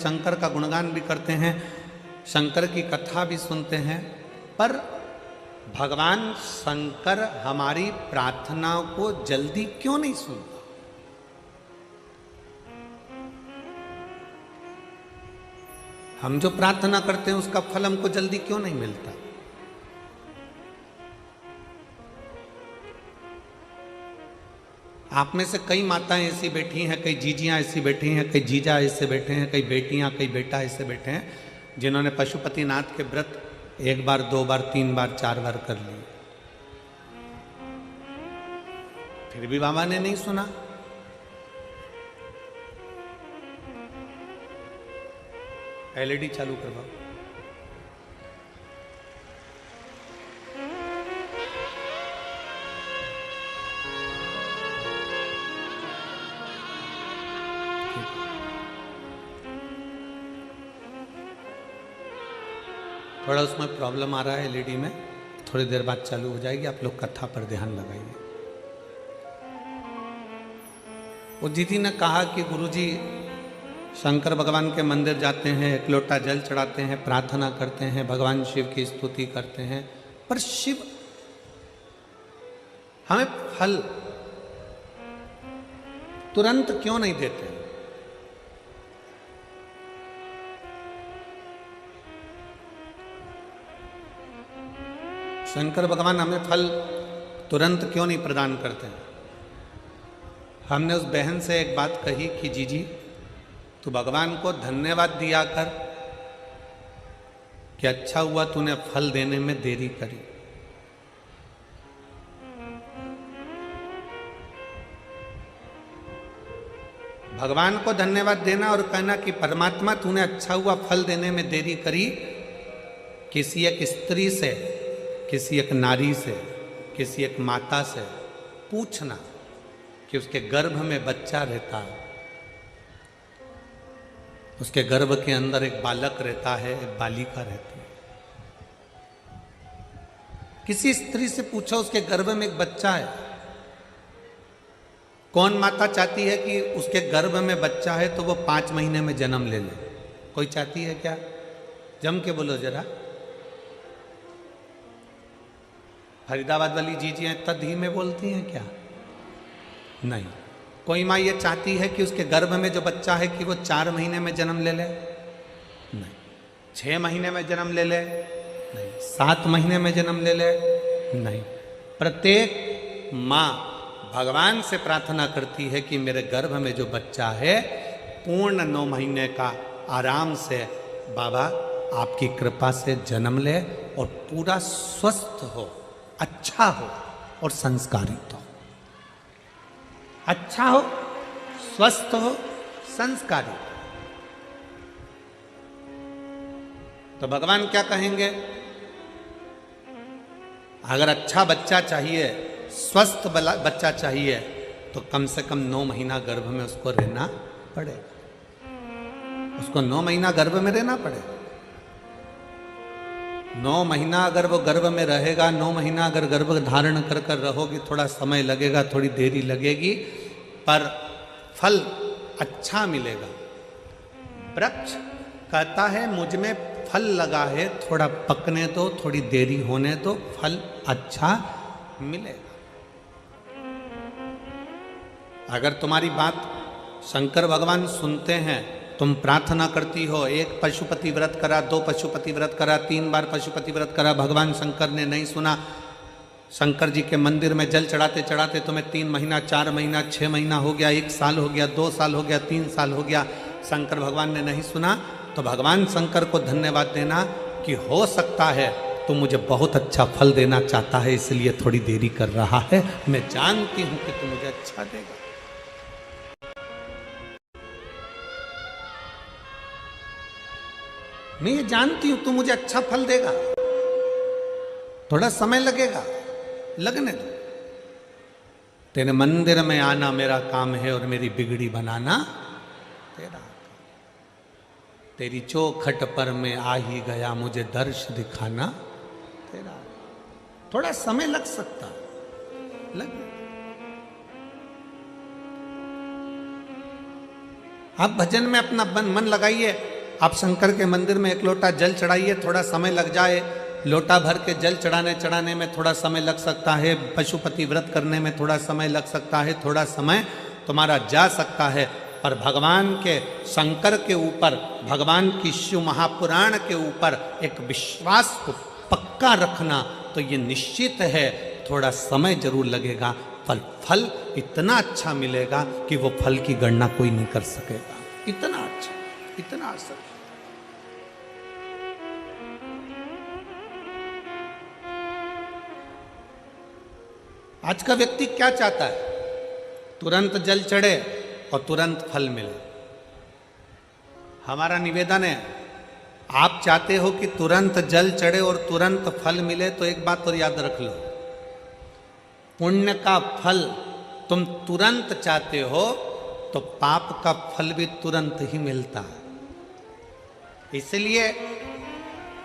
शंकर का गुणगान भी करते हैं, शंकर की कथा भी सुनते हैं, पर भगवान शंकर हमारी प्रार्थना को जल्दी क्यों नहीं सुनता? हम जो प्रार्थना करते हैं उसका फल हमको जल्दी क्यों नहीं मिलता? आप में से कई माताएं ऐसी बैठी हैं, कई जीजियां ऐसी बैठी हैं, कई जीजा ऐसे बैठे हैं, कई बेटियां, कई बेटा ऐसे बैठे हैं जिन्होंने पशुपतिनाथ के व्रत 1 बार, 2 बार, 3 बार, 4 बार कर लिए, फिर भी बाबा ने नहीं सुना। एलईडी चालू करवाओ। थोड़ा उसमें प्रॉब्लम आ रहा है एलईडी में, थोड़ी देर बाद चालू हो जाएगी। आप लोग कथा पर ध्यान लगाइए। वो दीदी ने कहा कि गुरुजी शंकर भगवान के मंदिर जाते हैं, 1 लोटा जल चढ़ाते हैं, प्रार्थना करते हैं, भगवान शिव की स्तुति करते हैं, पर शिव हमें फल तुरंत क्यों नहीं देते? शंकर भगवान हमें फल तुरंत क्यों नहीं प्रदान करते? हमने उस बहन से एक बात कही कि जीजी तू भगवान को धन्यवाद दिया कर कि अच्छा हुआ तूने फल देने में देरी करी। भगवान को धन्यवाद देना और कहना कि परमात्मा तूने अच्छा हुआ फल देने में देरी करी। किसी एक स्त्री से, किसी एक नारी से, किसी एक माता से पूछना कि उसके गर्भ में बच्चा रहता है, उसके गर्भ के अंदर एक बालक रहता है, एक बालिका रहती है। किसी स्त्री से पूछो उसके गर्भ में एक बच्चा है। कौन माता चाहती है कि उसके गर्भ में बच्चा है तो वो 5 महीने में जन्म ले ले? कोई चाहती है क्या? जम के बोलो जरा। फरीदाबाद वाली जीजियां इतना धीमे बोलती हैं क्या? नहीं। कोई माँ ये चाहती है कि उसके गर्भ में जो बच्चा है कि वो 4 महीने में जन्म ले ले? नहीं। 6 महीने में जन्म ले ले? नहीं। 7 महीने में जन्म ले ले? नहीं। प्रत्येक माँ भगवान से प्रार्थना करती है कि मेरे गर्भ में जो बच्चा है पूर्ण 9 महीने का आराम से बाबा आपकी कृपा से जन्म ले और पूरा स्वस्थ हो, अच्छा हो और संस्कारित हो। अच्छा हो, स्वस्थ हो, संस्कारित हो। तो भगवान क्या कहेंगे? अगर अच्छा बच्चा चाहिए, स्वस्थ बच्चा चाहिए तो कम से कम 9 महीना गर्भ में उसको रहना पड़ेगा। उसको 9 महीना गर्भ में रहना पड़ेगा। 9 महीना अगर वो गर्भ में रहेगा, 9 महीना अगर गर्भ धारण कर कर रहोगी, थोड़ा समय लगेगा, थोड़ी देरी लगेगी, पर फल अच्छा मिलेगा। वृक्ष कहता है मुझ में फल लगा है, थोड़ा पकने दो, थोड़ी देरी होने दो, फल अच्छा मिलेगा। अगर तुम्हारी बात शंकर भगवान सुनते हैं, तुम प्रार्थना करती हो, 1 पशुपति व्रत करा, 2 पशुपति व्रत करा, 3 बार पशुपति व्रत करा, भगवान शंकर ने नहीं सुना। शंकर जी के मंदिर में जल चढ़ाते चढ़ाते तुम्हें 3 महीना, 4 महीना, 6 महीना हो गया, 1 साल हो गया, 2 साल हो गया, 3 साल हो गया, शंकर भगवान ने नहीं सुना, तो भगवान शंकर को धन्यवाद देना कि हो सकता है तो मुझे बहुत अच्छा फल देना चाहता है, इसलिए थोड़ी देरी कर रहा है। मैं जानती हूं कि तू मुझे अच्छा देगा। मैं ये जानती हूं तू मुझे अच्छा फल देगा। थोड़ा समय लगेगा, लगने दो। तेरे मंदिर में आना मेरा काम है और मेरी बिगड़ी बनाना तेरा। तेरी चौखट पर मैं आ ही गया, मुझे दर्श दिखाना तेरा। थोड़ा समय लग सकता, लगे। आप भजन में अपना मन लगाइए, आप शंकर के मंदिर में 1 लोटा जल चढ़ाइए, थोड़ा समय लग जाए, लोटा भर के जल चढ़ाने में थोड़ा समय लग सकता है, पशुपति व्रत करने में थोड़ा समय लग सकता है, थोड़ा समय तुम्हारा जा सकता है, पर भगवान के शंकर के ऊपर, भगवान की शिव महापुराण के ऊपर एक विश्वास को पक्का रखना, तो ये निश्चित है थोड़ा समय जरूर लगेगा, पर फल इतना अच्छा मिलेगा कि वो फल की गणना कोई नहीं कर सकेगा। इतना अच्छा, इतना असर। आज का व्यक्ति क्या चाहता है? तुरंत जल चढ़े और तुरंत फल मिले। हमारा निवेदन है, आप चाहते हो कि तुरंत जल चढ़े और तुरंत फल मिले, तो एक बात और याद रख लो, पुण्य का फल तुम तुरंत चाहते हो तो पाप का फल भी तुरंत ही मिलता है। इसलिए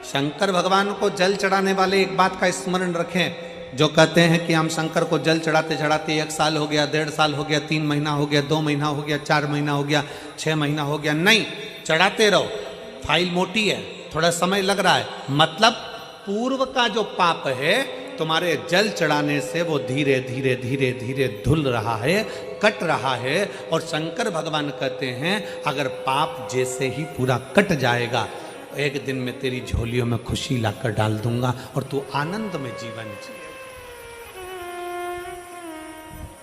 शंकर भगवान को जल चढ़ाने वाले एक बात का स्मरण रखें, जो कहते हैं कि हम शंकर को जल चढ़ाते चढ़ाते 1 साल हो गया, 1.5 साल हो गया, 3 महीना हो गया, 2 महीना हो गया, 4 महीना हो गया, 6 महीना हो गया। नहीं, चढ़ाते रहो। फाइल मोटी है, थोड़ा समय लग रहा है, मतलब पूर्व का जो पाप है तुम्हारे जल चढ़ाने से वो धीरे धीरे धीरे धीरे धुल रहा है, कट रहा है। और शंकर भगवान कहते हैं अगर पाप जैसे ही पूरा कट जाएगा, एक दिन में तेरी झोलियों में खुशी लाकर डाल दूंगा और तू आनंद में जीवन जिए।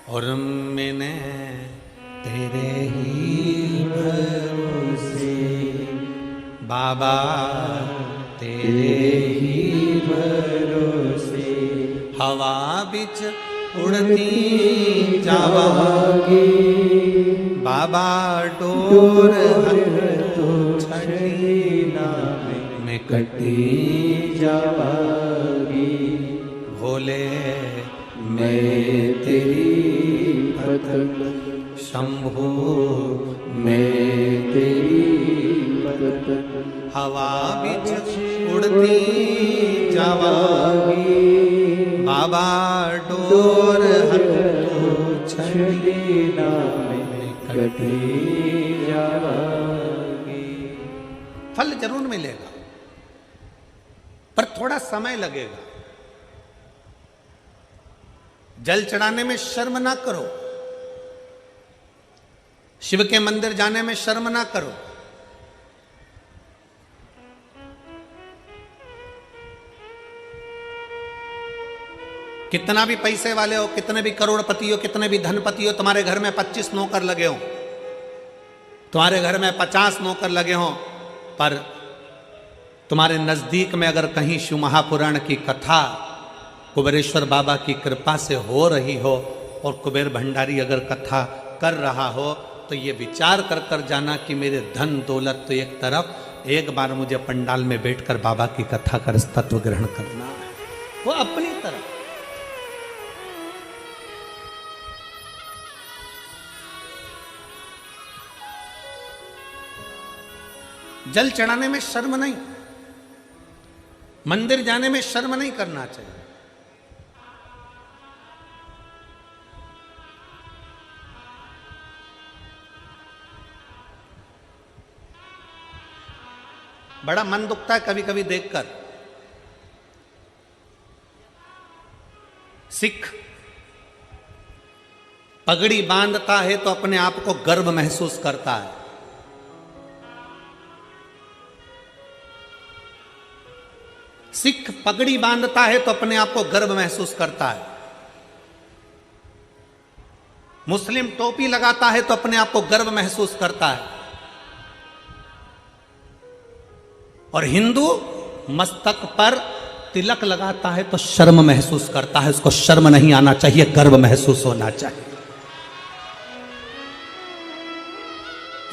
और मैंने तेरे ही भरोसे बाबा, तेरे ही भरोसे हवा बिच उड़ती जावागी, बाबा डोर तो छड़ीना में कटी जावागी, भोले मैं तेरी पतंग, शंभो मैं तेरी पतंग, हवा बिच उड़ती जावागी, बाबा डोर हटो छड़ीना में कटी जावागी। फल जरूर मिलेगा, पर थोड़ा समय लगेगा। जल चढ़ाने में शर्म ना करो, शिव के मंदिर जाने में शर्म ना करो। कितना भी पैसे वाले हो, कितने भी करोड़पति हो, कितने भी धनपति हो, तुम्हारे घर में 25 नौकर लगे हो, तुम्हारे घर में 50 नौकर लगे हो, पर तुम्हारे नजदीक में अगर कहीं शिव महापुराण की कथा कुबेरेश्वर बाबा की कृपा से हो रही हो और कुबेर भंडारी अगर कथा कर रहा हो, तो ये विचार कर कर जाना कि मेरे धन दौलत तो एक तरफ, एक बार मुझे पंडाल में बैठकर बाबा की कथा कर तत्व ग्रहण करना है, वो अपनी तरफ। जल चढ़ाने में शर्म नहीं, मंदिर जाने में शर्म नहीं करना चाहिए। बड़ा मन दुखता है कभी कभी देखकर, सिख पगड़ी बांधता है तो अपने आप को गर्व महसूस करता है, सिख पगड़ी बांधता है तो अपने आप को गर्व महसूस करता है, मुस्लिम टोपी लगाता है तो अपने आप को गर्व महसूस करता है, और हिंदू मस्तक पर तिलक लगाता है तो शर्म महसूस करता है। उसको शर्म नहीं आना चाहिए, गर्व महसूस होना चाहिए।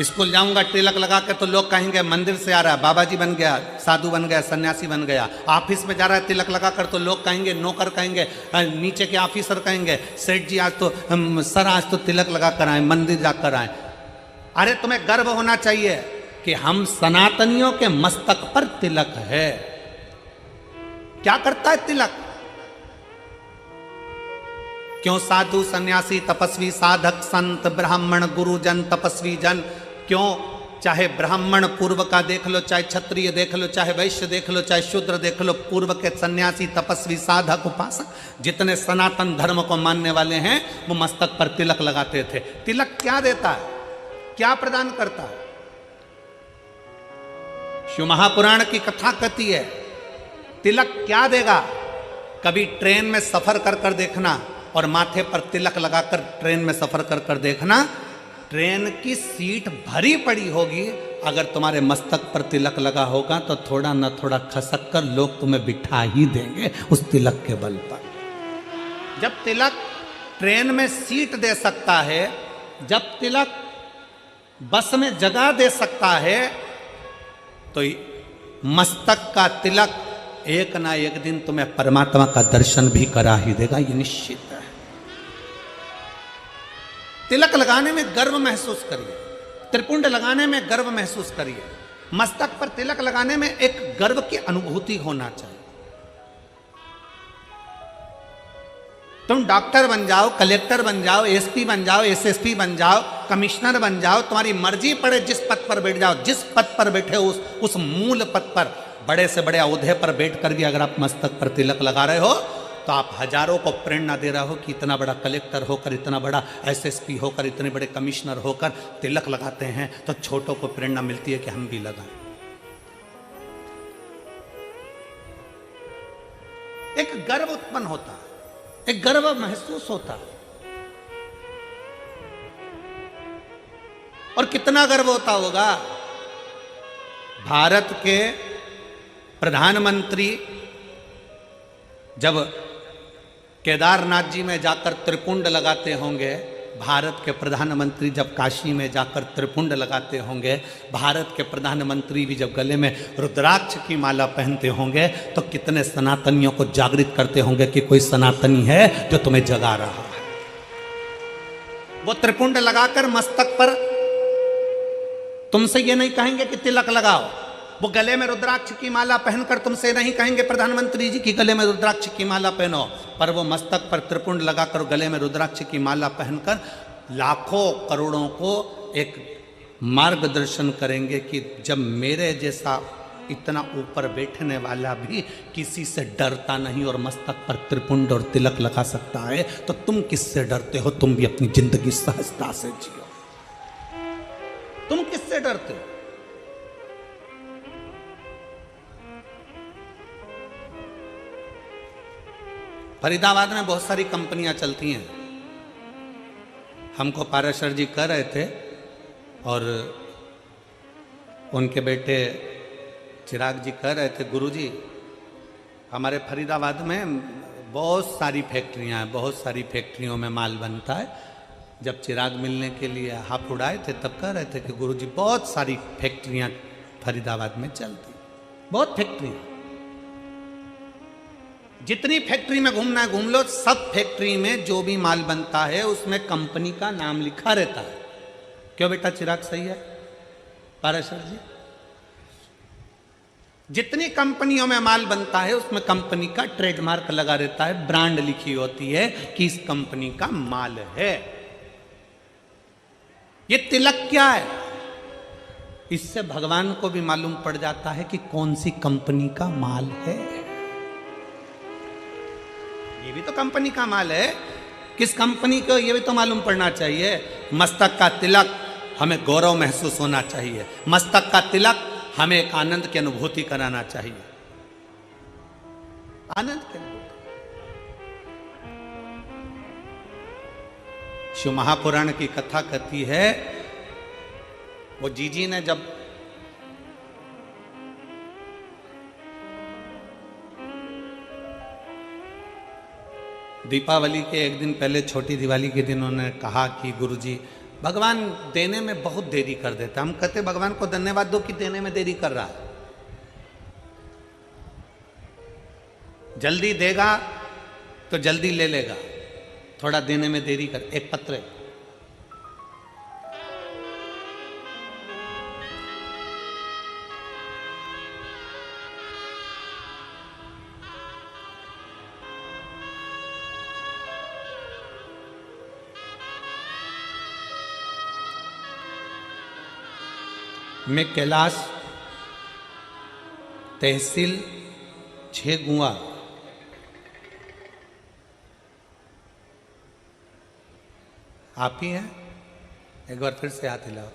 स्कूल जाऊंगा तिलक लगा के तो लोग कहेंगे मंदिर से आ रहा है, बाबा जी बन गया, साधु बन गया, सन्यासी बन गया। ऑफिस में जा रहा है तिलक लगा कर तो लोग कहेंगे, नौकर कहेंगे, नीचे के ऑफिसर कहेंगे, सेठ जी आज तो सर आज तो तिलक लगा कर आए, मंदिर जाकर आए। अरे तुम्हें गर्व होना चाहिए कि हम सनातनियों के मस्तक पर तिलक है। क्या करता है तिलक? क्यों साधु सन्यासी तपस्वी साधक संत ब्राह्मण गुरुजन तपस्वी जन, क्यों चाहे ब्राह्मण पूर्व का देख लो, चाहे क्षत्रिय देख लो, चाहे वैश्य देख लो, चाहे शूद्र देख लो, पूर्व के सन्यासी, तपस्वी, साधक, उपासक, जितने सनातन धर्म को मानने वाले हैं वो मस्तक पर तिलक लगाते थे। तिलक क्या देता है, क्या प्रदान करता है? शिव महापुराण की कथा कहती है तिलक क्या देगा। कभी ट्रेन में सफर कर कर देखना और माथे पर तिलक लगाकर ट्रेन में सफर कर कर देखना, ट्रेन की सीट भरी पड़ी होगी, अगर तुम्हारे मस्तक पर तिलक लगा होगा तो थोड़ा न थोड़ा खसक कर लोग तुम्हें बिठा ही देंगे उस तिलक के बल पर। जब तिलक ट्रेन में सीट दे सकता है, जब तिलक बस में जगह दे सकता है, तो मस्तक का तिलक एक ना एक दिन तुम्हें परमात्मा का दर्शन भी करा ही देगा, ये निश्चित है। तिलक लगाने में गर्व महसूस करिए, त्रिपुंड लगाने में गर्व महसूस करिए, मस्तक पर तिलक लगाने में एक गर्व की अनुभूति होना चाहिए। तुम डॉक्टर बन जाओ, कलेक्टर बन जाओ, एसपी बन जाओ, एसएसपी बन जाओ, कमिश्नर बन जाओ, तुम्हारी मर्जी पड़े जिस पद पर बैठ जाओ, जिस पद पर बैठे हो उस मूल पद पर, बड़े से बड़े औहदे पर बैठकर भी अगर आप मस्तक पर तिलक लगा रहे हो तो आप हजारों को प्रेरणा दे रहे हो कि इतना बड़ा कलेक्टर होकर, इतना बड़ा एसएसपी होकर, इतने बड़े कमिश्नर होकर तिलक लगाते हैं तो छोटों को प्रेरणा मिलती है कि हम भी लगाएं। एक गर्व उत्पन्न होता है, एक गर्व महसूस होता है। और कितना गर्व होता होगा, भारत के प्रधानमंत्री जब केदारनाथ जी में जाकर त्रिपुंड लगाते होंगे, भारत के प्रधानमंत्री जब काशी में जाकर त्रिपुंड लगाते होंगे, भारत के प्रधानमंत्री भी जब गले में रुद्राक्ष की माला पहनते होंगे, तो कितने सनातनियों को जागृत करते होंगे कि कोई सनातनी है जो तुम्हें जगा रहा है। वो त्रिपुंड लगाकर मस्तक पर तुमसे ये नहीं कहेंगे कि तिलक लगाओ, वो गले में रुद्राक्ष की माला पहनकर तुमसे नहीं कहेंगे प्रधानमंत्री जी की गले में रुद्राक्ष की माला पहनो, पर वो मस्तक पर त्रिपुंड लगाकर गले में रुद्राक्ष की माला पहनकर लाखों करोड़ों को एक मार्गदर्शन करेंगे कि जब मेरे जैसा इतना ऊपर बैठने वाला भी किसी से डरता नहीं और मस्तक पर त्रिपुंड और तिलक लगा सकता है, तो तुम किससे डरते हो? तुम भी अपनी जिंदगी सहजता से जियो। तुम किससे डरते हो? फरीदाबाद में बहुत सारी कंपनियां चलती हैं। हमको पाराशर जी कह रहे थे और उनके बेटे चिराग जी कह रहे थे, गुरुजी हमारे फरीदाबाद में बहुत सारी फैक्ट्रियां हैं, बहुत सारी फैक्ट्रियों में माल बनता है। जब चिराग मिलने के लिए हाथ उड़ाए थे तब कह रहे थे कि गुरुजी बहुत सारी फैक्ट्रियां फरीदाबाद में चलती, बहुत फैक्ट्रियां, जितनी फैक्ट्री में घूमना है घूम लो, सब फैक्ट्री में जो भी माल बनता है उसमें कंपनी का नाम लिखा रहता है। क्यों बेटा चिराग, सही है पाराशर जी? जितनी कंपनियों में माल बनता है उसमें कंपनी का ट्रेडमार्क लगा रहता है, ब्रांड लिखी होती है कि इस कंपनी का माल है। ये तिलक क्या है? इससे भगवान को भी मालूम पड़ जाता है कि कौन सी कंपनी का माल है। ये भी तो कंपनी का माल है, किस कंपनी को ये भी तो मालूम पड़ना चाहिए। मस्तक का तिलक हमें गौरव महसूस होना चाहिए, मस्तक का तिलक हमें एक आनंद की अनुभूति कराना चाहिए, आनंद की अनुभूति। शिव महापुराण की कथा कहती है, वो जीजी ने जब दीपावली के एक दिन पहले, छोटी दिवाली के दिन उन्होंने कहा कि गुरुजी भगवान देने में बहुत देरी कर देता। हम कहते भगवान को धन्यवाद दो कि देने में देरी कर रहा है, जल्दी देगा तो जल्दी ले लेगा, थोड़ा देने में देरी कर। एक पत्र है, मैं कैलाश, तहसील छेगुआ, आप ही हैं? एक बार फिर से हाथ हिलाओ।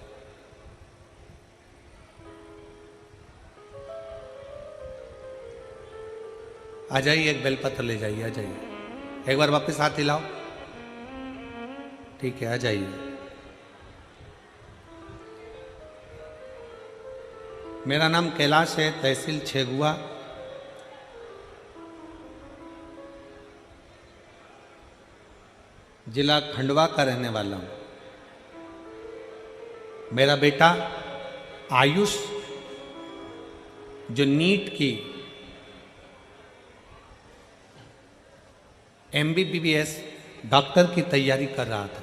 आ जाइए, एक बेलपत्र ले जाइए, आ जाइए। एक बार वापस हाथ हिलाओ। ठीक है, आ जाइए। मेरा नाम कैलाश है, तहसील छेगुआ, जिला खंडवा का रहने वाला हूं। मेरा बेटा आयुष, जो नीट की MBBS डॉक्टर की तैयारी कर रहा था,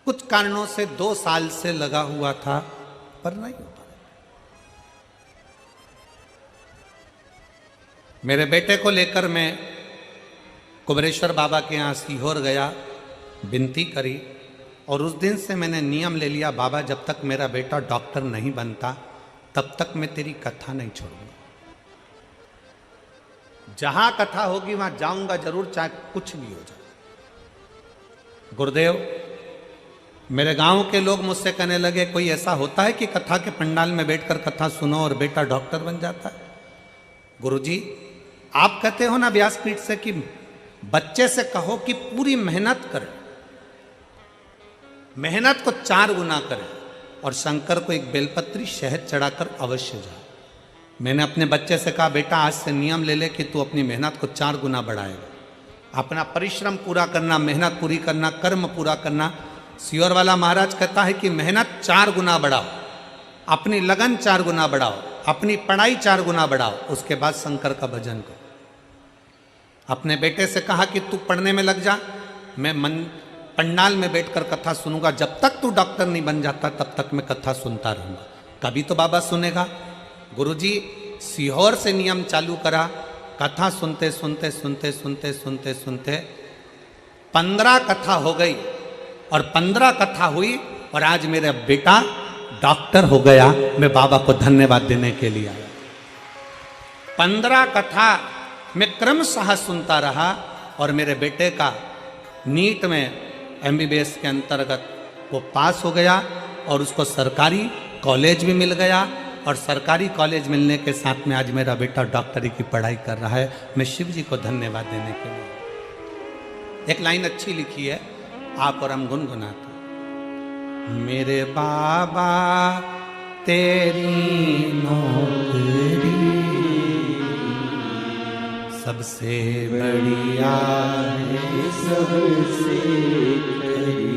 कुछ कारणों से 2 साल से लगा हुआ था पर नहीं हो पाया। मेरे बेटे को लेकर मैं कुबरेश्वर बाबा के यहाँ सीहोर गया, विनती करी, और उस दिन से मैंने नियम ले लिया, बाबा जब तक मेरा बेटा डॉक्टर नहीं बनता तब तक मैं तेरी कथा नहीं छोड़ूंगा। जहां कथा होगी वहां जाऊंगा जरूर, चाहे कुछ भी हो जाए। गुरुदेव, मेरे गांव के लोग मुझसे कहने लगे, कोई ऐसा होता है कि कथा के पंडाल में बैठकर कथा सुनो और बेटा डॉक्टर बन जाता है? गुरुजी, आप कहते हो ना व्यासपीठ से कि बच्चे से कहो कि पूरी मेहनत करे, मेहनत को 4 गुना करे, और शंकर को एक बेलपत्री शहद चढ़ाकर अवश्य जाए। मैंने अपने बच्चे से कहा, बेटा आज से नियम ले ले कि तू अपनी मेहनत को 4 गुना बढ़ाएगा। अपना परिश्रम पूरा करना, मेहनत पूरी करना, कर्म पूरा करना। सियोर वाला महाराज कहता है कि मेहनत 4 गुना बढ़ाओ, अपनी लगन 4 गुना बढ़ाओ, अपनी पढ़ाई 4 गुना बढ़ाओ, उसके बाद शंकर का भजन करो। अपने बेटे से कहा कि तू पढ़ने में लग जा, मैं पंडाल में बैठकर कथा सुनूंगा, जब तक तू डॉक्टर नहीं बन जाता तब तक मैं कथा सुनता रहूंगा, कभी तो बाबा सुनेगा। गुरुजी, सीहोर से नियम चालू करा, कथा सुनते सुनते सुनते सुनते सुनते सुनते 15 कथा हो गई, और 15 कथा हुई, और आज मेरा बेटा डॉक्टर हो गया। मैं बाबा को धन्यवाद देने के लिए आया। 15 कथा मैं क्रमशः सुनता रहा, और मेरे बेटे का नीट में MBBS के अंतर्गत वो पास हो गया, और उसको सरकारी कॉलेज भी मिल गया, और सरकारी कॉलेज मिलने के साथ में आज मेरा बेटा डॉक्टरी की पढ़ाई कर रहा है। मैं शिव जी को धन्यवाद देने के लिए। एक लाइन अच्छी लिखी है, आप और हम गुनगुनाते। मेरे बाबा तेरी नौकरी सबसे बढ़िया है, सबसे खरी।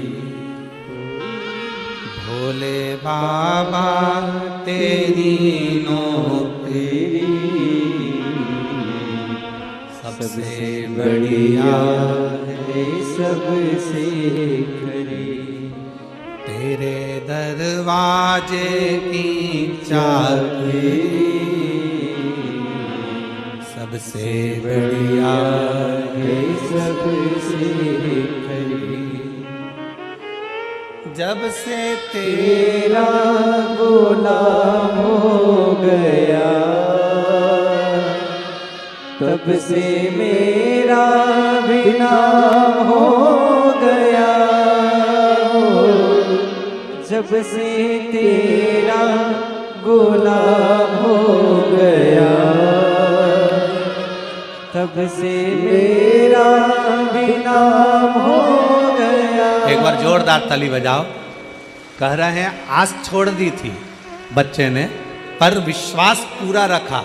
भोले बाबा तेरी नौकरी सबसे बढ़िया है, सबसे खरी। तेरे दरवाजे की चाबी सबसे बढ़िया है, सबसे खरी। जब से तेरा गुलाम हो गया, तब से मेरा भी नाम हो गया। जब से तेरा गुलाम हो गया, तब से मेरा भी नाम हो गया। एक बार जोरदार ताली बजाओ। कह रहे हैं आस छोड़ दी थी बच्चे ने, पर विश्वास पूरा रखा।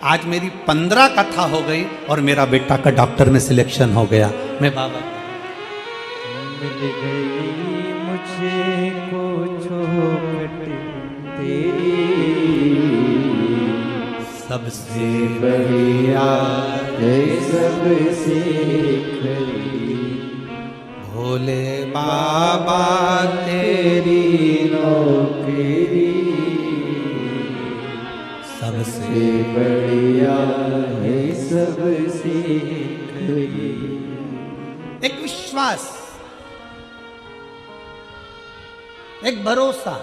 आज मेरी 15 कथा हो गई और मेरा बेटा का डॉक्टर में सिलेक्शन हो गया। मैं बाबा मिल गई मुझे को चोट तेरी, सबसे बढ़िया है, सबसे खरी। भोले बाबा तेरी नौकरी सबसे बढ़िया है, सबसे खरी। एक विश्वास, एक भरोसा,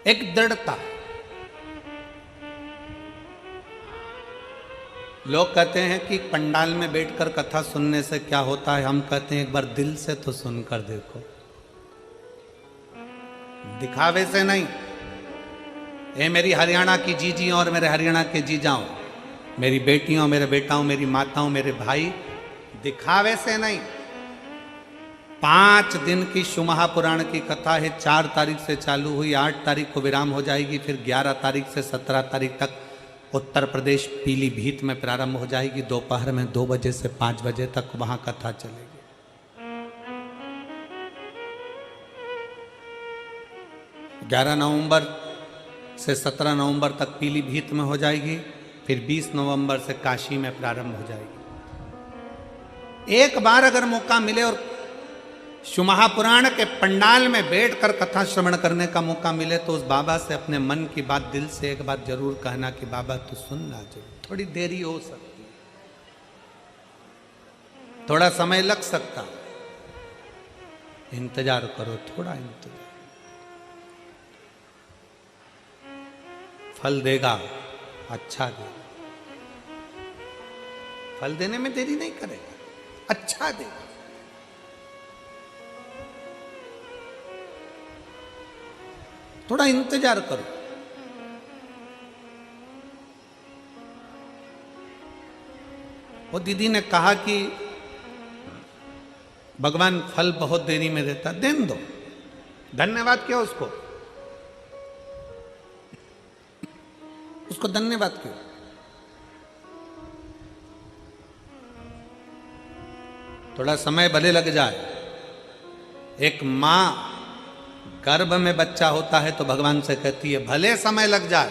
एक दृढ़ता। लोग कहते हैं कि पंडाल में बैठकर कथा सुनने से क्या होता है, हम कहते हैं एक बार दिल से तो सुनकर देखो, दिखावे से नहीं। ये मेरी हरियाणा की जीजी और मेरे हरियाणा के जीजाओं, मेरी बेटियों, मेरे बेटाओं, मेरी माताओं, मेरे भाई, दिखावे से नहीं। 5 दिन की शिव महापुराण की कथा है। 4 तारीख से चालू हुई, 8 तारीख को विराम हो जाएगी, फिर 11 तारीख से 17 तारीख तक उत्तर प्रदेश पीलीभीत में प्रारंभ हो जाएगी। दोपहर में 2 बजे से 5 बजे तक वहां कथा चलेगी। 11 नवंबर से 17 नवंबर तक पीलीभीत में हो जाएगी, फिर 20 नवंबर से काशी में प्रारंभ हो जाएगी। एक बार अगर मौका मिले और शिव महापुराण के पंडाल में बैठकर कथा श्रवण करने का मौका मिले तो उस बाबा से अपने मन की बात दिल से एक बात जरूर कहना कि बाबा तू सुनना जरूर। थोड़ी देरी हो सकती है, थोड़ा समय लग सकता, इंतजार करो, थोड़ा इंतजार, फल देगा, अच्छा देगा। फल देने में देरी नहीं करेगा, अच्छा देगा। थोड़ा इंतजार करो। वो दीदी ने कहा कि भगवान फल बहुत देरी में देता, देने दो, धन्यवाद क्यों उसको, उसको धन्यवाद क्यों। थोड़ा समय भले लग जाए। एक मां गर्भ में बच्चा होता है तो भगवान से कहती है भले समय लग जाए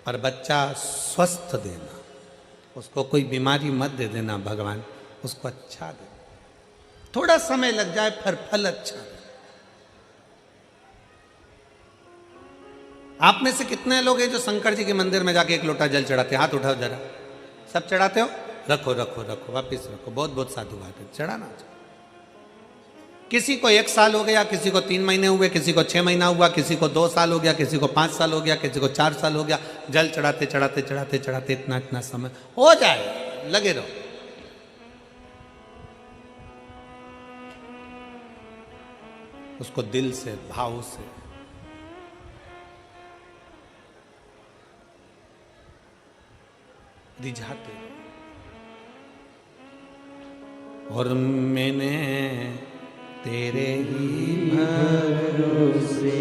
पर बच्चा स्वस्थ देना, उसको कोई बीमारी मत दे देना भगवान, उसको अच्छा दे। थोड़ा समय लग जाए फिर फल अच्छा दे। आप में से कितने लोग हैं जो शंकर जी के मंदिर में जाके 1 लोटा जल चढ़ाते हैं? हाथ उठाओ जरा। सब चढ़ाते हो? रखो रखो रखो, वापिस रखो। बहुत बहुत साधु बात है, चढ़ाना चाहिए। किसी को 1 साल हो गया, किसी को 3 महीने हुए, किसी को 6 महीना हुआ, किसी को 2 साल हो गया, किसी को 5 साल हो गया, किसी को 4 साल हो गया। जल चढ़ाते चढ़ाते चढ़ाते चढ़ाते इतना इतना समय हो जाए, लगे रहो। उसको दिल से, भाव से रिझाते। और मैंने तेरे ही भरोसे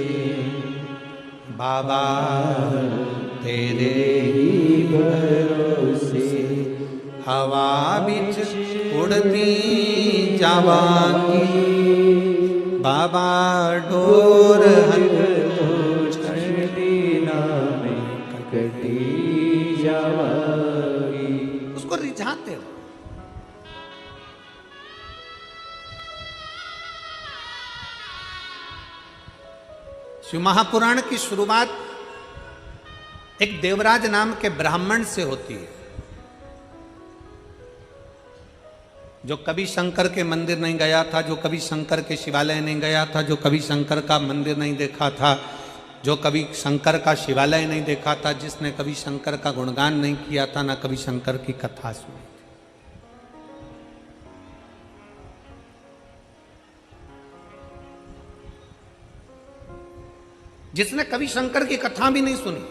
बाबा, तेरे ही भरोसे हवा बिच उड़ती जावांगी बाबा, डोर छड़ी नामे कटी जावांगी। उसको रिझाते हो। शिव महापुराण की शुरुआत एक देवराज नाम के ब्राह्मण से होती है, जो कभी शंकर के मंदिर नहीं गया था, जो कभी शंकर के शिवालय नहीं गया था, जो कभी शंकर का मंदिर नहीं देखा था, जो कभी शंकर का शिवालय नहीं देखा था, जिसने कभी शंकर का गुणगान नहीं किया था, ना कभी शंकर की कथा सुनी। जिसने कभी शंकर की कथा भी नहीं सुनी।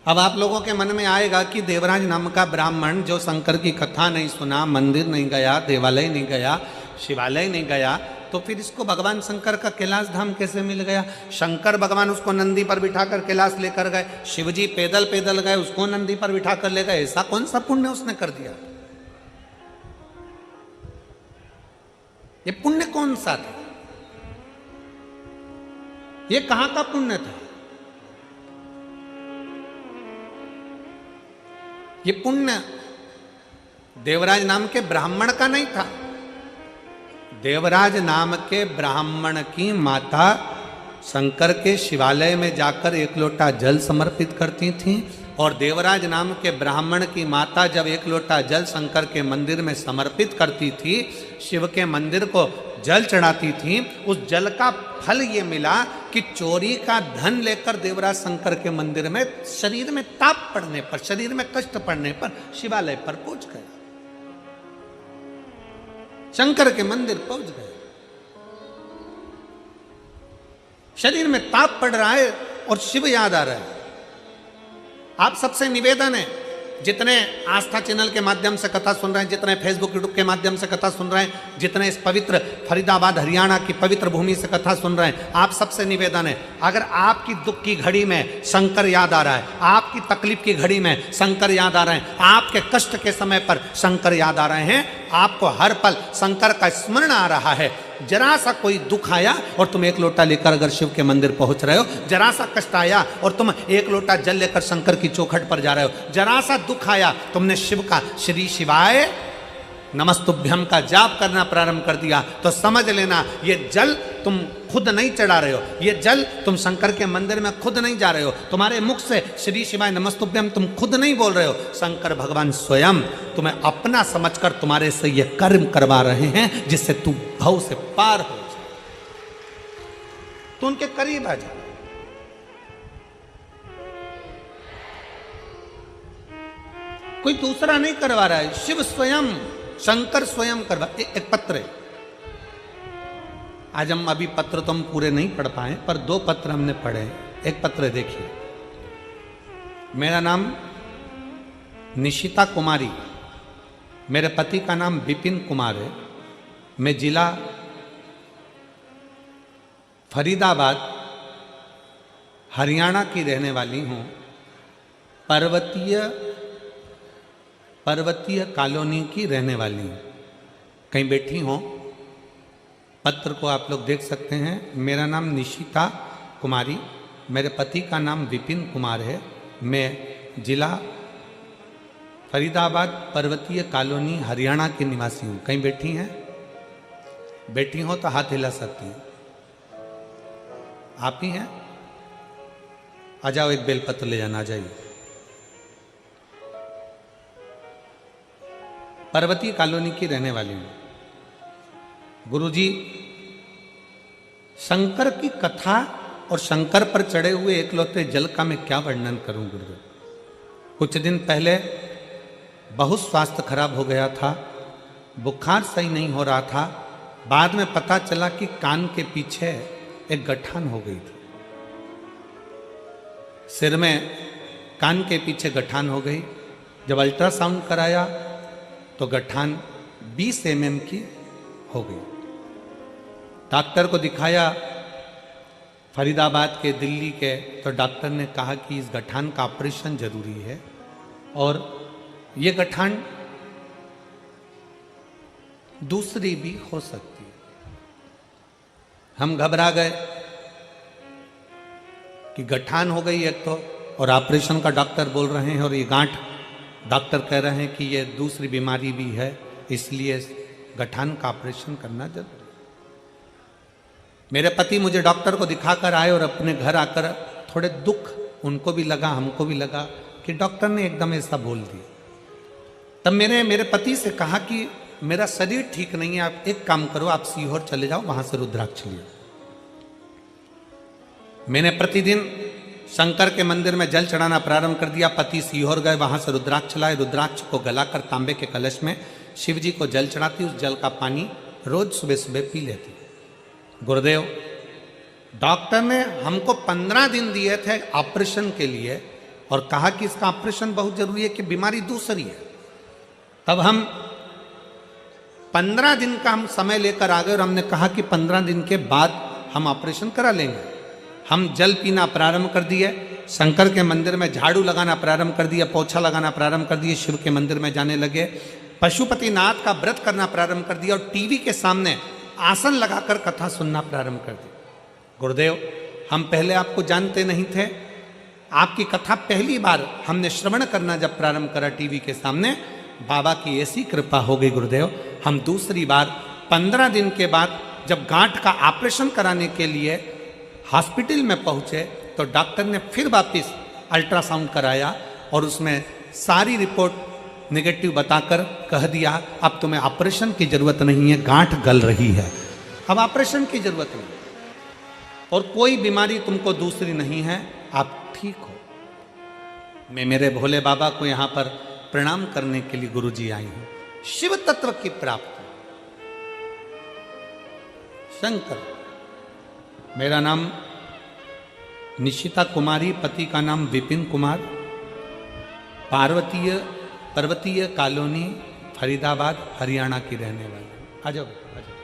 अब आप लोगों के मन में आएगा कि देवराज नाम का ब्राह्मण जो शंकर की कथा नहीं सुना, मंदिर नहीं गया, देवालय नहीं गया, शिवालय नहीं गया, तो फिर इसको भगवान शंकर का कैलाश धाम कैसे मिल गया? शंकर भगवान उसको नंदी पर बिठाकर कैलाश लेकर गए, शिवजी पैदल पैदल गए, उसको नंदी पर बिठाकर ले गए। ऐसा कौन सा पुण्य उसने कर दिया? ये पुण्य कौन सा था? ये कहां का पुण्य था? ये पुण्य देवराज नाम के ब्राह्मण का नहीं था। देवराज नाम के ब्राह्मण की माता शंकर के शिवालय में जाकर 1 लोटा जल समर्पित करती थी, और देवराज नाम के ब्राह्मण की माता जब 1 लोटा जल शंकर के मंदिर में समर्पित करती थी, शिव के मंदिर को जल चढ़ाती थी, उस जल का फल ये मिला कि चोरी का धन लेकर देवराज शंकर के मंदिर में शरीर में ताप पड़ने पर, शरीर में कष्ट पड़ने पर शिवालय पर पहुंच गया, शंकर के मंदिर पहुंच गए। शरीर में ताप पड़ रहा है और शिव याद आ रहा है। आप सबसे निवेदन है, जितने आस्था चैनल के माध्यम से कथा सुन रहे हैं, जितने फेसबुक यूट्यूब के माध्यम से कथा सुन रहे हैं, जितने इस पवित्र फरीदाबाद हरियाणा की पवित्र भूमि से कथा सुन रहे हैं, आप सबसे निवेदन है, अगर आपकी दुख की घड़ी में शंकर याद आ रहा है, आपकी तकलीफ की घड़ी में शंकर याद आ रहे हैं, आपके कष्ट के समय पर शंकर याद आ रहे हैं, आपको हर पल शंकर का स्मरण आ रहा है, जरा सा कोई दुख आया और तुम एक लोटा लेकर अगर शिव के मंदिर पहुंच रहे हो, जरा सा कष्ट आया और तुम एक लोटा जल लेकर शंकर की चौखट पर जा रहे हो, जरा सा दुख आया तुमने शिव का श्री शिवाय नमस्तुभ्यम का जाप करना प्रारंभ कर दिया, तो समझ लेना ये जल तुम खुद नहीं चढ़ा रहे हो, ये जल तुम शंकर के मंदिर में खुद नहीं जा रहे हो, तुम्हारे मुख से श्री शिवाय नमस्तुभ्यम तुम खुद नहीं बोल रहे हो, शंकर भगवान स्वयं तुम्हें अपना समझकर तुम्हारे से ये कर्म करवा रहे हैं जिससे तू भव से पार हो जाए, तो उनके करीब आ जा। कोई दूसरा नहीं करवा रहा है, शिव स्वयं, शंकर स्वयं करवा। एक पत्र है, आज हम अभी पत्र तो हम पूरे नहीं पढ़ पाए, पर 2 पत्र हमने पढ़े। एक पत्र देखिए, मेरा नाम निशिता कुमारी, मेरे पति का नाम विपिन कुमार है, मैं जिला फरीदाबाद हरियाणा की रहने वाली हूँ, पर्वतीय कॉलोनी की रहने वाली हूँ। कहीं बैठी हो, पत्र को आप लोग देख सकते हैं। मेरा नाम निशिता कुमारी, मेरे पति का नाम विपिन कुमार है, मैं जिला फरीदाबाद पर्वतीय कॉलोनी हरियाणा की निवासी हूँ। कहीं बैठी हैं? बैठी हो तो हाथ हिला सकती हैं। आप ही हैं? आ जाओ, एक बेलपत्र ले जाना, आ जाइए। पर्वतीय कॉलोनी की रहने वाली हूँ। गुरुजी, शंकर की कथा और शंकर पर चढ़े हुए एकलौते जल का मैं क्या वर्णन करूं गुरुदेव। कुछ दिन पहले बहुत स्वास्थ्य खराब हो गया था, बुखार सही नहीं हो रहा था, बाद में पता चला कि कान के पीछे एक गठान हो गई थी, सिर में कान के पीछे गठान हो गई। जब अल्ट्रासाउंड कराया तो गठान 20 mm की हो गई। डॉक्टर को दिखाया फरीदाबाद के, दिल्ली के, तो डॉक्टर ने कहा कि इस गठान का ऑपरेशन जरूरी है और ये गठान दूसरी भी हो सकती है। हम घबरा गए कि गठान हो गई एक तो, और ऑपरेशन का डॉक्टर बोल रहे हैं, और ये गांठ डॉक्टर कह रहे हैं कि ये दूसरी बीमारी भी है, इसलिए गठान का ऑपरेशन करना जरूरी। मेरे पति मुझे डॉक्टर को दिखाकर आए और अपने घर आकर थोड़े दुख उनको भी लगा, हमको भी लगा कि डॉक्टर ने एकदम ऐसा बोल दिया। तब मेरे पति से कहा कि मेरा शरीर ठीक नहीं है, आप एक काम करो, आप सीहोर चले जाओ, वहां से रुद्राक्ष लियो। मैंने प्रतिदिन शंकर के मंदिर में जल चढ़ाना प्रारंभ कर दिया। पति सीहोर गए, वहां से रुद्राक्ष लाए, रुद्राक्ष को गलाकर तांबे के कलश में शिव जी को जल चढ़ाती, उस जल का पानी रोज सुबह सुबह पी लेती। गुरुदेव, डॉक्टर ने हमको 15 दिन दिए थे ऑपरेशन के लिए और कहा कि इसका ऑपरेशन बहुत जरूरी है कि बीमारी दूसरी है। तब हम 15 दिन का हम समय लेकर आ गए और हमने कहा कि 15 दिन के बाद हम ऑपरेशन करा लेंगे। हम जल पीना प्रारंभ कर दिए, शंकर के मंदिर में झाड़ू लगाना प्रारंभ कर दिया, पोछा लगाना प्रारंभ कर दिए, शिव के मंदिर में जाने लगे, पशुपतिनाथ का व्रत करना प्रारंभ कर दिया और टीवी के सामने आसन लगाकर कथा सुनना प्रारंभ कर दी। गुरुदेव, हम पहले आपको जानते नहीं थे, आपकी कथा पहली बार हमने श्रवण करना जब प्रारंभ करा टीवी के सामने, बाबा की ऐसी कृपा हो गई गुरुदेव। हम दूसरी बार 15 दिन के बाद जब गांठ का ऑपरेशन कराने के लिए हॉस्पिटल में पहुंचे तो डॉक्टर ने फिर वापस अल्ट्रासाउंड कराया और उसमें सारी रिपोर्ट नेगेटिव बताकर कह दिया अब तुम्हें ऑपरेशन की जरूरत नहीं है, गांठ गल रही है, अब ऑपरेशन की जरूरत नहीं। और कोई बीमारी तुमको दूसरी नहीं है, आप ठीक हो। मैं मेरे भोले बाबा को यहां पर प्रणाम करने के लिए गुरुजी आई हूं। शिव तत्व की प्राप्ति। शंकर, मेरा नाम निशिता कुमारी, पति का नाम विपिन कुमार, पर्वतीय कॉलोनी फरीदाबाद हरियाणा की रहने वाली। आ जाओ, आ जाओ।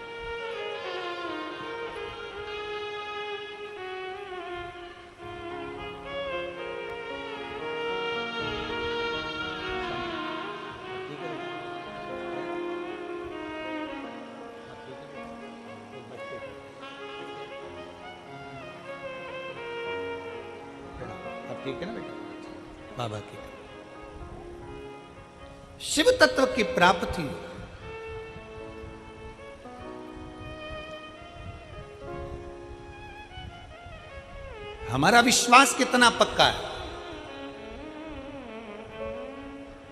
ठीक है ना बेटा, बाबा की शिव तत्व की प्राप्ति। हमारा विश्वास कितना पक्का है,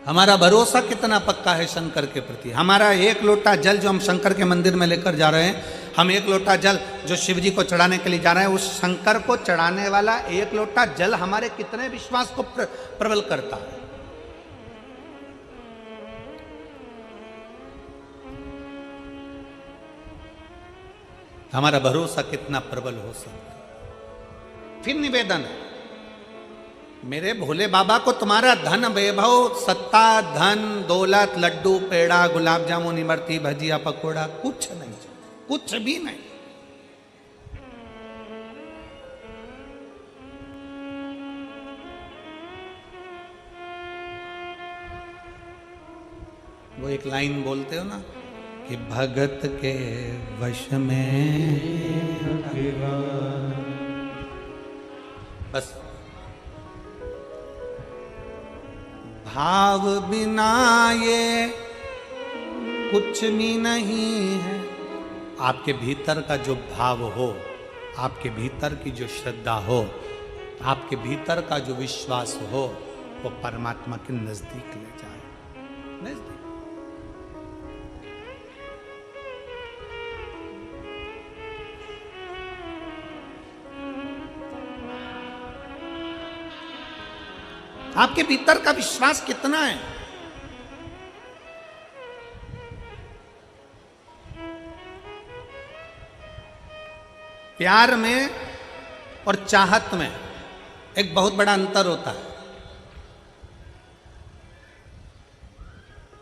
हमारा भरोसा कितना पक्का है शंकर के प्रति। हमारा एक लोटा जल जो हम शंकर के मंदिर में लेकर जा रहे हैं, हम एक लोटा जल जो शिव जी को चढ़ाने के लिए जा रहे हैं, उस शंकर को चढ़ाने वाला एक लोटा जल हमारे कितने विश्वास को प्रबल करता है। हमारा भरोसा कितना प्रबल हो सकता है। फिर निवेदन है, मेरे भोले बाबा को तुम्हारा धन वैभव, सत्ता, धन, दौलत, लड्डू, पेड़ा, गुलाब जामुन, इमरती, भजिया, पकोड़ा कुछ नहीं, कुछ भी नहीं। वो एक लाइन बोलते हो ना कि भगत के वश में बस भाव बिना ये कुछ भी नहीं है। आपके भीतर का जो भाव हो, आपके भीतर की जो श्रद्धा हो, आपके भीतर का जो विश्वास हो, वो परमात्मा के नजदीक ले जाए। नजदीक आपके भीतर का विश्वास कितना है। प्यार में और चाहत में एक बहुत बड़ा अंतर होता है।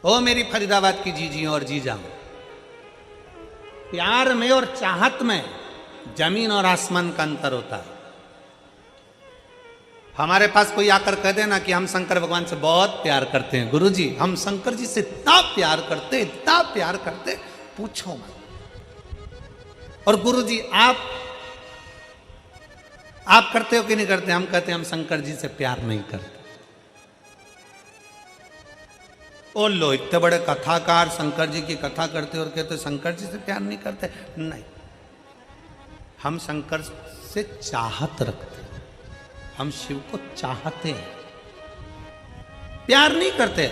ओ मेरी फरीदाबाद की जीजियों और जीजा, प्यार में और चाहत में जमीन और आसमान का अंतर होता है। हमारे पास कोई आकर कह देना कि हम शंकर भगवान से बहुत प्यार करते हैं, गुरुजी हम शंकर जी से इतना प्यार करते पूछो मत। और गुरुजी आप करते हो कि नहीं करते? हम कहते हैं हम शंकर जी से प्यार नहीं करते। ओ लो, इतने बड़े कथाकार शंकर जी की कथा करते और कहते शंकर जी से प्यार नहीं करते। नहीं, हम शंकर से चाहत रखते, हम शिव को चाहते हैं, प्यार नहीं करते।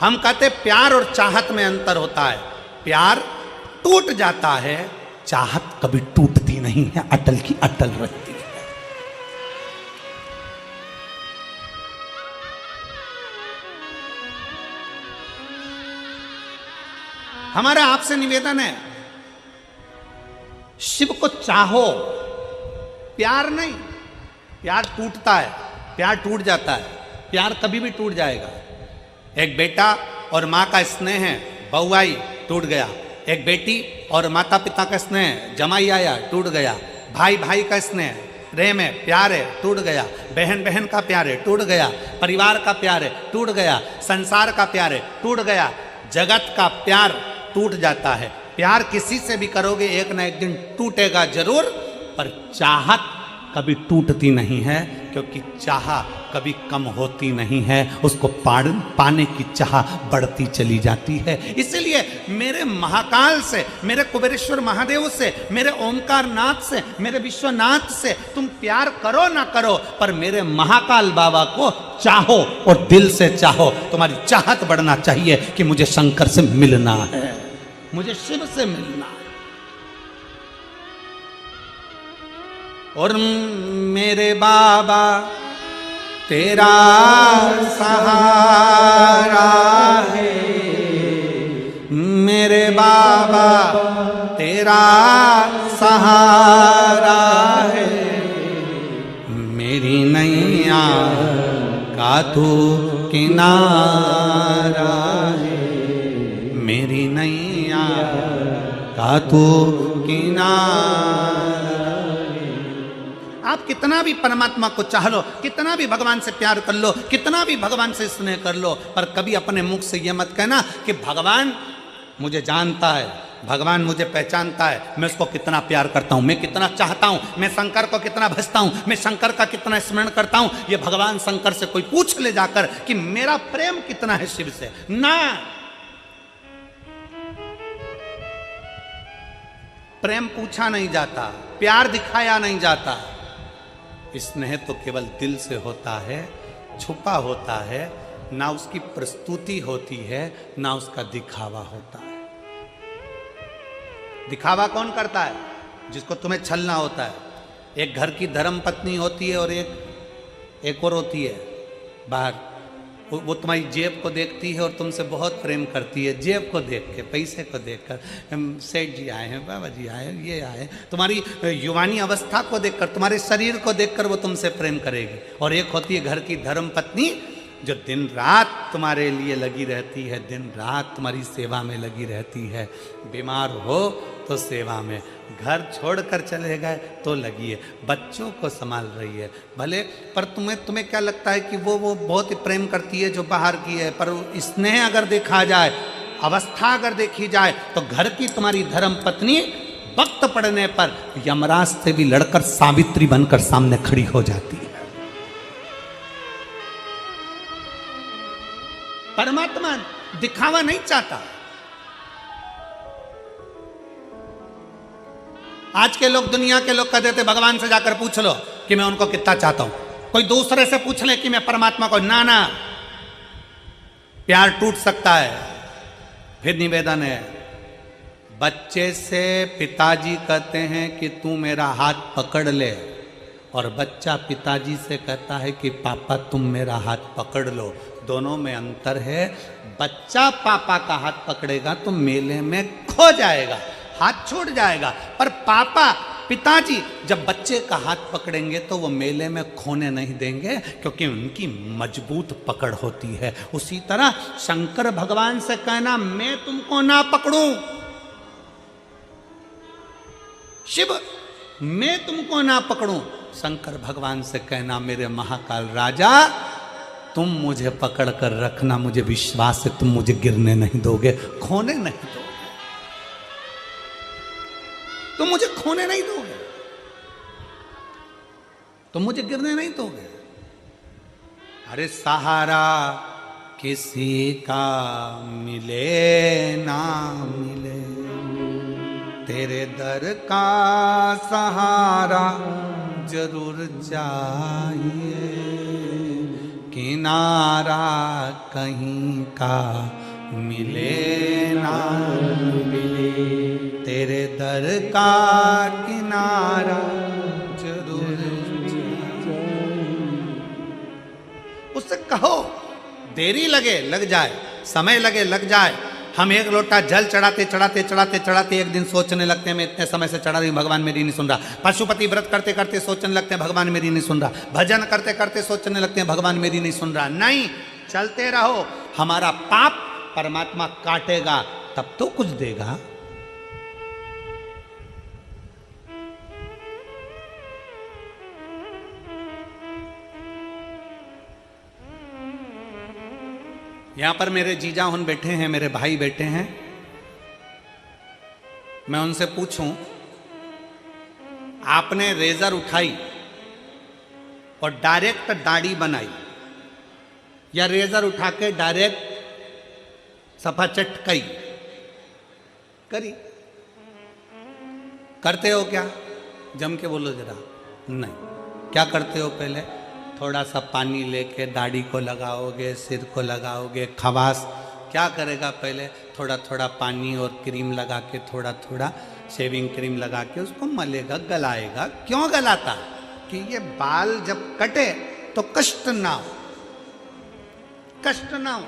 हम कहते प्यार और चाहत में अंतर होता है। प्यार टूट जाता है, चाहत कभी टूटती नहीं है, अटल की अटल रहती है। हमारा आपसे निवेदन है, शिव को चाहो, प्यार नहीं। प्यार टूटता है, प्यार टूट जाता है, प्यार कभी भी टूट जाएगा। एक बेटा और माँ का स्नेह है, बहू आई टूट गया। एक बेटी और माता पिता का स्नेह, जमाई आया टूट गया। भाई भाई का स्नेह, प्रेम है, प्यार है, टूट गया। बहन बहन का प्यार है, टूट गया। परिवार का प्यार है, टूट गया। संसार का प्यार है, टूट गया। जगत का प्यार टूट जाता है। प्यार किसी से भी करोगे एक ना एक दिन टूटेगा जरूर, पर चाहत कभी टूटती नहीं है, क्योंकि चाह कभी कम होती नहीं है, उसको पाने की चाह बढ़ती चली जाती है। इसलिए मेरे महाकाल से, मेरे कुबेरेश्वर महादेव से, मेरे ओमकार नाथ से, मेरे विश्वनाथ से तुम प्यार करो ना करो, पर मेरे महाकाल बाबा को चाहो और दिल से चाहो। तुम्हारी चाहत बढ़ना चाहिए कि मुझे शंकर से मिलना है, मुझे शिव से मिलना है। और मेरे बाबा तेरा सहारा है, मेरे बाबा तेरा सहारा है, मेरी नैया का तू किनारा है, मेरी नैया का तू किनारा है। आप कितना भी परमात्मा को चाह लो, कितना भी भगवान से प्यार कर लो, कितना भी भगवान से स्नेह कर लो, पर कभी अपने मुख से यह मत कहना कि भगवान मुझे जानता है, भगवान मुझे पहचानता है, मैं उसको कितना प्यार करता हूं, मैं कितना चाहता हूं, मैं शंकर को कितना भजता हूं, मैं शंकर का कितना स्मरण करता हूं। ये भगवान शंकर से कोई पूछ ले जाकर कि मेरा प्रेम कितना है शिव से, ना। प्रेम पूछा नहीं जाता, प्यार दिखाया नहीं जाता। स्नेह तो केवल दिल से होता है, छुपा होता है, ना उसकी प्रस्तुति होती है, ना उसका दिखावा होता है। दिखावा कौन करता है? जिसको तुम्हें छलना होता है। एक घर की धर्म पत्नी होती है और एक और होती है बाहर, वो तुम्हारी जेब को देखती है और तुमसे बहुत प्रेम करती है, जेब को देख के, पैसे को देखकर, सेठ जी आए हैं, बाबा जी आए हैं, ये आए, तुम्हारी युवानी अवस्था को देखकर, तुम्हारे शरीर को देखकर वो तुमसे प्रेम करेगी। और एक होती है घर की धर्म पत्नी जो दिन रात तुम्हारे लिए लगी रहती है, दिन रात तुम्हारी सेवा में लगी रहती है। बीमार हो तो सेवा में, घर छोड़कर चले गए तो लगी है, बच्चों को संभाल रही है भले, पर तुम्हें क्या लगता है कि वो बहुत ही प्रेम करती है जो बाहर की है, पर स्नेह अगर देखा जाए, अवस्था अगर देखी जाए, तो घर की तुम्हारी धर्म पत्नी वक्त पड़ने पर यमराज से भी लड़कर सावित्री बनकर सामने खड़ी हो जाती है। परमात्मा दिखावा नहीं चाहता। आज के लोग, दुनिया के लोग कहते थे भगवान से जाकर पूछ लो कि मैं उनको कितना चाहता हूं, कोई दूसरे से पूछ ले कि मैं परमात्मा को, ना ना, प्यार टूट सकता है। फिर निवेदन है, बच्चे से पिताजी कहते हैं कि तू मेरा हाथ पकड़ ले, और बच्चा पिताजी से कहता है कि पापा तुम मेरा हाथ पकड़ लो। दोनों में अंतर है। बच्चा पापा का हाथ पकड़ेगा तो मेले में खो जाएगा, हाथ छूट जाएगा, पर पापा पिताजी जब बच्चे का हाथ पकड़ेंगे तो वो मेले में खोने नहीं देंगे, क्योंकि उनकी मजबूत पकड़ होती है। उसी तरह शंकर भगवान से कहना मैं तुमको ना पकड़ूं, शिव मैं तुमको ना पकड़ूं, शंकर भगवान से कहना मेरे महाकाल राजा तुम मुझे पकड़ कर रखना, मुझे विश्वास है तुम मुझे गिरने नहीं दोगे, खोने नहीं दोगे, तुम मुझे खोने नहीं दोगे, तुम मुझे गिरने नहीं दोगे। अरे सहारा किसी का मिले ना मिले, तेरे दर का सहारा जरूर चाहिए, किनारा कहीं का मिले ना मिले, तेरे दर का किनारा जरूर चाहिए। उससे कहो, देरी लगे लग जाए, समय लगे लग जाए। हम एक लोटा जल चढ़ाते चढ़ाते चढ़ाते चढ़ाते एक दिन सोचने लगते हैं मैं इतने समय से चढ़ा रही हूँ, भगवान मेरी नहीं सुन रहा। पशुपति व्रत करते करते सोचने लगते हैं भगवान मेरी नहीं सुन रहा। भजन करते करते सोचने लगते हैं भगवान मेरी नहीं सुन रहा। नहीं, चलते रहो, हमारा पाप परमात्मा काटेगा तब तो कुछ देगा। यहां पर मेरे जीजा उन बैठे हैं, मेरे भाई बैठे हैं, मैं उनसे पूछूं, आपने रेजर उठाई और डायरेक्ट दाढ़ी बनाई, या रेजर उठा के डायरेक्ट सफा चटकई करी? करते हो क्या? जम के बोलो जरा। नहीं, क्या करते हो? पहले थोड़ा सा पानी लेके दाढ़ी को लगाओगे, सिर को लगाओगे, खवास क्या करेगा? पहले थोड़ा थोड़ा पानी और क्रीम लगा के थोड़ा थोड़ा शेविंग क्रीम लगा के उसको मलेगा, गलाएगा। क्यों गलाता? कि ये बाल जब कटे तो कष्ट ना हो, कष्ट ना हो,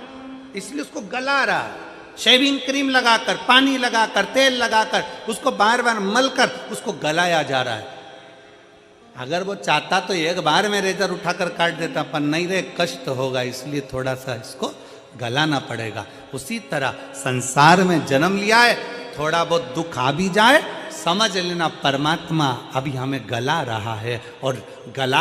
इसलिए उसको गला रहा है। शेविंग क्रीम लगाकर, पानी लगाकर, तेल लगाकर उसको बार बार मलकर उसको गलाया जा रहा है। अगर वो चाहता तो एक बार में रेजर उठाकर काट देता, पर नहीं रे, कष्ट होगा, इसलिए थोड़ा सा इसको गलाना पड़ेगा। उसी तरह संसार में जन्म लिया है, थोड़ा बहुत दुख आ भी जाए, समझ लेना परमात्मा अभी हमें गला रहा है, और गला